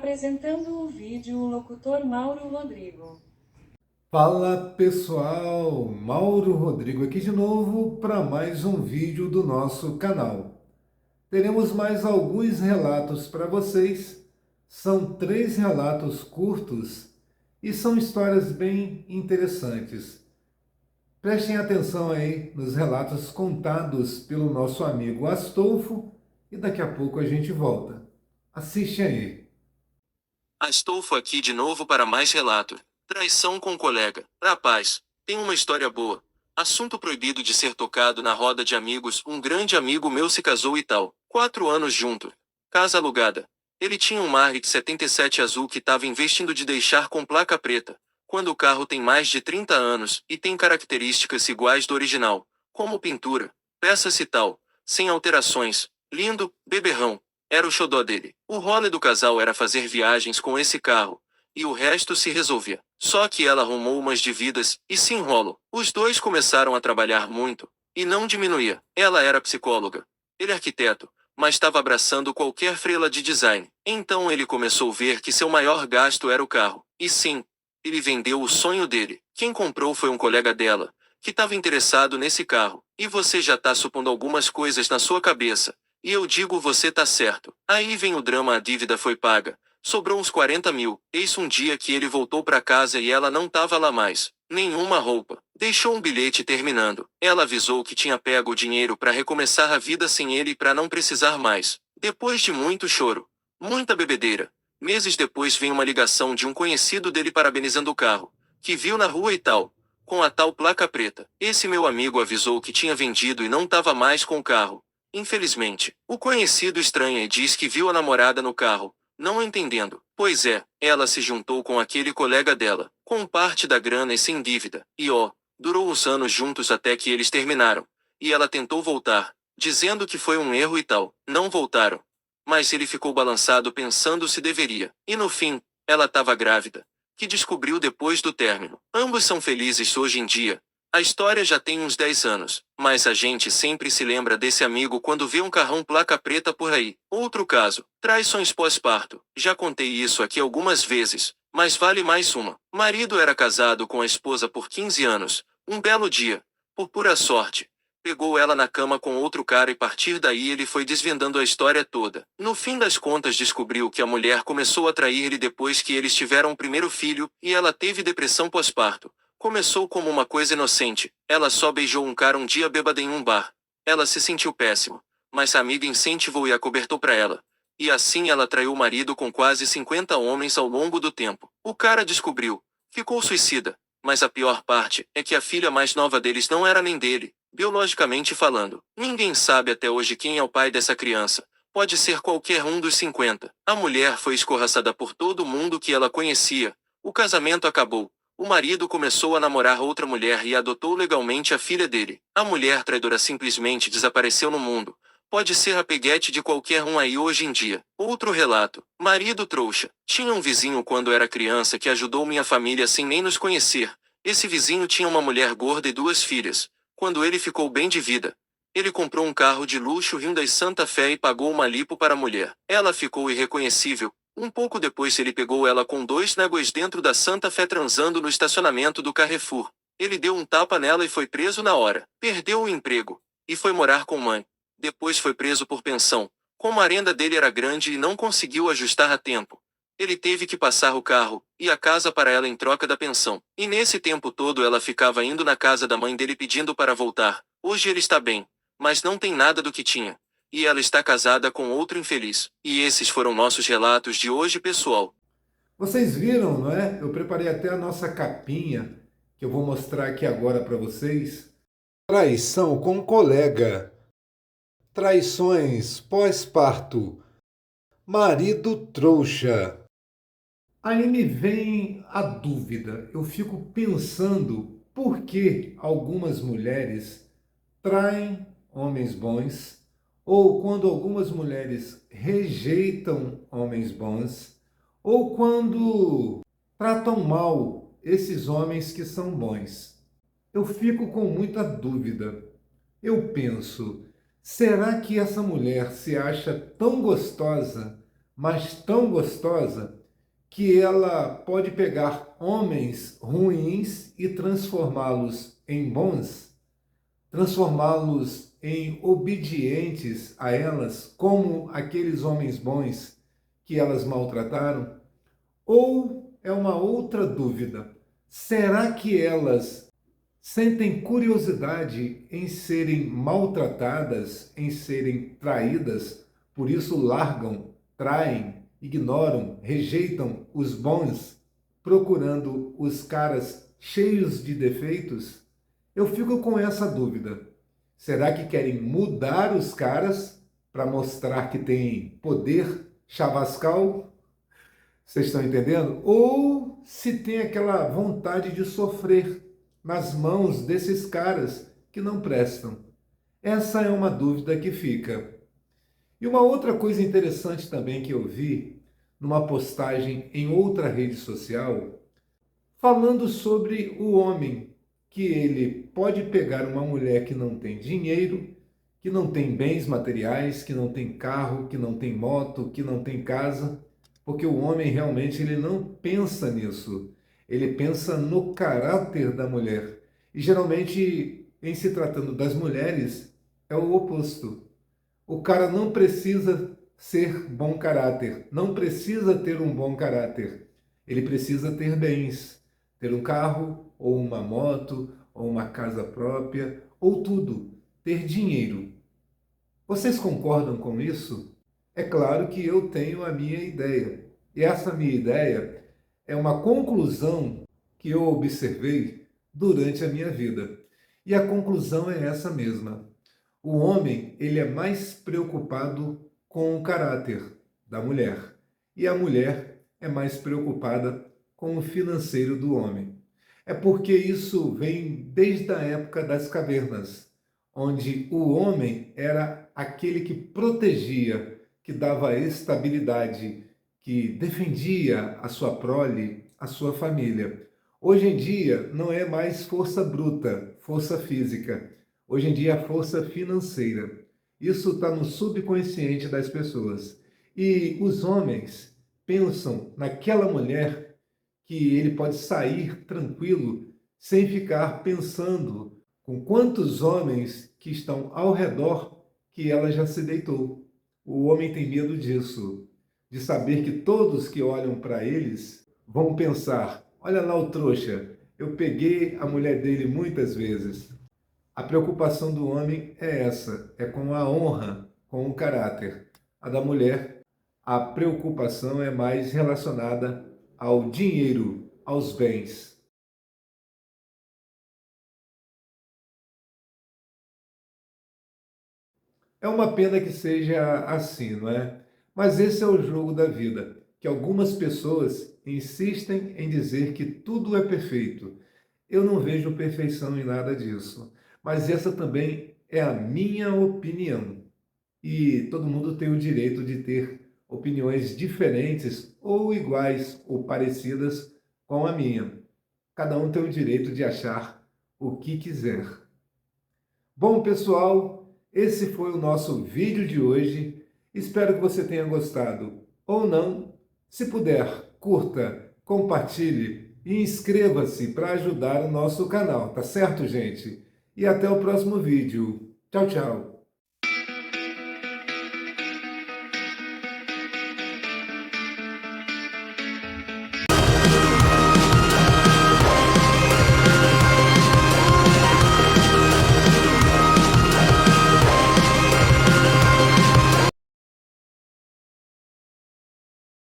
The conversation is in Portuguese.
Apresentando o vídeo, o locutor Mauro Rodrigo. Fala pessoal, Mauro Rodrigo aqui de novo para mais um vídeo do nosso canal. Teremos mais alguns relatos para vocês. São 3 relatos curtos e são histórias bem interessantes. Prestem atenção aí nos relatos contados pelo nosso amigo Astolfo e daqui a pouco a gente volta. Assiste aí. Astolfo aqui de novo para mais relato. Traição com colega. Rapaz, tem uma história boa. Assunto proibido de ser tocado na roda de amigos. Um grande amigo meu se casou e tal. 4 anos junto. Casa alugada. Ele tinha um Mark 77 azul que estava investindo de deixar com placa preta. Quando o carro tem mais de 30 anos e tem características iguais do original, como pintura, peças e tal, sem alterações. Lindo, beberrão. Era o xodó dele. O rolê do casal era fazer viagens com esse carro, e o resto se resolvia. Só que ela arrumou umas dívidas, e se enrolou. Os dois começaram a trabalhar muito, e não diminuía. Ela era psicóloga, ele arquiteto, mas estava abraçando qualquer freela de design. Então ele começou a ver que seu maior gasto era o carro. E sim, ele vendeu o sonho dele. Quem comprou foi um colega dela, que estava interessado nesse carro. E você já tá supondo algumas coisas na sua cabeça. E eu digo você tá certo. Aí vem o drama, a dívida foi paga. Sobrou uns 40 mil. Eis um dia que ele voltou pra casa e ela não tava lá mais. Nenhuma roupa. Deixou um bilhete terminando. Ela avisou que tinha pego o dinheiro pra recomeçar a vida sem ele e pra não precisar mais. Depois de muito choro, muita bebedeira. Meses depois vem uma ligação de um conhecido dele parabenizando o carro, que viu na rua e tal, com a tal placa preta. Esse meu amigo avisou que tinha vendido e não tava mais com o carro. Infelizmente, o conhecido estranha e diz que viu a namorada no carro, não entendendo. Pois é, ela se juntou com aquele colega dela, com parte da grana e sem dívida. E ó, durou uns anos juntos até que eles terminaram. E ela tentou voltar, dizendo que foi um erro e tal. Não voltaram. Mas ele ficou balançado pensando se deveria. E no fim, ela estava grávida, que descobriu depois do término. Ambos são felizes hoje em dia. A história já tem uns 10 anos, mas a gente sempre se lembra desse amigo quando vê um carrão placa preta por aí. Outro caso, traições pós-parto. Já contei isso aqui algumas vezes, mas vale mais uma. Marido era casado com a esposa por 15 anos. Um belo dia, por pura sorte, pegou ela na cama com outro cara e a partir daí ele foi desvendando a história toda. No fim das contas descobriu que a mulher começou a trair ele depois que eles tiveram o primeiro filho, e ela teve depressão pós-parto. Começou como uma coisa inocente. Ela só beijou um cara um dia bêbada em um bar. Ela se sentiu péssima, mas a amiga incentivou e acobertou pra ela. E assim ela traiu o marido com quase 50 homens ao longo do tempo. O cara descobriu. Ficou suicida. Mas a pior parte é que a filha mais nova deles não era nem dele, biologicamente falando. Ninguém sabe até hoje quem é o pai dessa criança. Pode ser qualquer um dos 50. A mulher foi escorraçada por todo mundo que ela conhecia. O casamento acabou. O marido começou a namorar outra mulher e adotou legalmente a filha dele. A mulher traidora simplesmente desapareceu no mundo. Pode ser a peguete de qualquer um aí hoje em dia. Outro relato. Marido trouxa. Tinha um vizinho quando era criança que ajudou minha família sem nem nos conhecer. Esse vizinho tinha uma mulher gorda e 2 filhas. Quando ele ficou bem de vida, ele comprou um carro de luxo Hyundai Santa Fé e pagou uma lipo para a mulher. Ela ficou irreconhecível. Um pouco depois ele pegou ela com 2 negócios dentro da Santa Fé transando no estacionamento do Carrefour. Ele deu um tapa nela e foi preso na hora. Perdeu o emprego. E foi morar com mãe. Depois foi preso por pensão. Como a renda dele era grande e não conseguiu ajustar a tempo, ele teve que passar o carro e a casa para ela em troca da pensão. E nesse tempo todo ela ficava indo na casa da mãe dele pedindo para voltar. Hoje ele está bem, mas não tem nada do que tinha. E ela está casada com outro infeliz. E esses foram nossos relatos de hoje, pessoal. Vocês viram, não é? Eu preparei até a nossa capinha, que eu vou mostrar aqui agora para vocês. Traição com colega. Traições pós-parto. Marido trouxa. Aí me vem a dúvida. Eu fico pensando por que algumas mulheres traem homens bons, ou quando algumas mulheres rejeitam homens bons, ou quando tratam mal esses homens que são bons. Eu fico com muita dúvida. Eu penso, será que essa mulher se acha tão gostosa mas tão gostosa, que ela pode pegar homens ruins e transformá-los em bons, transformá-los em obedientes a elas, como aqueles homens bons que elas maltrataram? Ou é uma outra dúvida: será que elas sentem curiosidade em serem maltratadas, em serem traídas, por isso largam, traem, ignoram, rejeitam os bons, procurando os caras cheios de defeitos? Eu fico com essa dúvida. Será que querem mudar os caras para mostrar que têm poder chavascal? Vocês estão entendendo? Ou se tem aquela vontade de sofrer nas mãos desses caras que não prestam? Essa é uma dúvida que fica. E uma outra coisa interessante também que eu vi numa postagem em outra rede social, falando sobre o homem, que ele pode pegar uma mulher que não tem dinheiro, que não tem bens materiais, que não tem carro, que não tem moto, que não tem casa, porque o homem realmente ele não pensa nisso. Ele pensa no caráter da mulher. E geralmente, em se tratando das mulheres, é o oposto. O cara não precisa ser bom caráter, não precisa ter um bom caráter. Ele precisa ter bens, ter um carro, ou uma moto, ou uma casa própria, ou tudo, ter dinheiro. Vocês concordam com isso? É claro que eu tenho a minha ideia. E essa minha ideia é uma conclusão que eu observei durante a minha vida. E a conclusão é essa mesma. O homem, ele é mais preocupado com o caráter da mulher. E a mulher é mais preocupada com o financeiro do homem. É porque isso vem desde a época das cavernas, onde o homem era aquele que protegia, que dava estabilidade, que defendia a sua prole, a sua família. Hoje em dia não é mais força bruta, força física. Hoje em dia é força financeira. Isso está no subconsciente das pessoas. E os homens pensam naquela mulher que ele pode sair tranquilo, sem ficar pensando com quantos homens que estão ao redor que ela já se deitou. O homem tem medo disso, de saber que todos que olham para eles vão pensar: olha lá o trouxa, eu peguei a mulher dele muitas vezes. A preocupação do homem é essa, é com a honra, com o caráter. A da mulher, a preocupação é mais relacionada ao dinheiro, aos bens. É uma pena que seja assim, não é? Mas esse é o jogo da vida, que algumas pessoas insistem em dizer que tudo é perfeito. Eu não vejo perfeição em nada disso, mas essa também é a minha opinião. E todo mundo tem o direito de ter opiniões diferentes ou iguais ou parecidas com a minha. Cada um tem o direito de achar o que quiser. Bom, pessoal, esse foi o nosso vídeo de hoje. Espero que você tenha gostado ou não. Se puder, curta, compartilhe e inscreva-se para ajudar o nosso canal, tá certo, gente? E até o próximo vídeo. Tchau, tchau!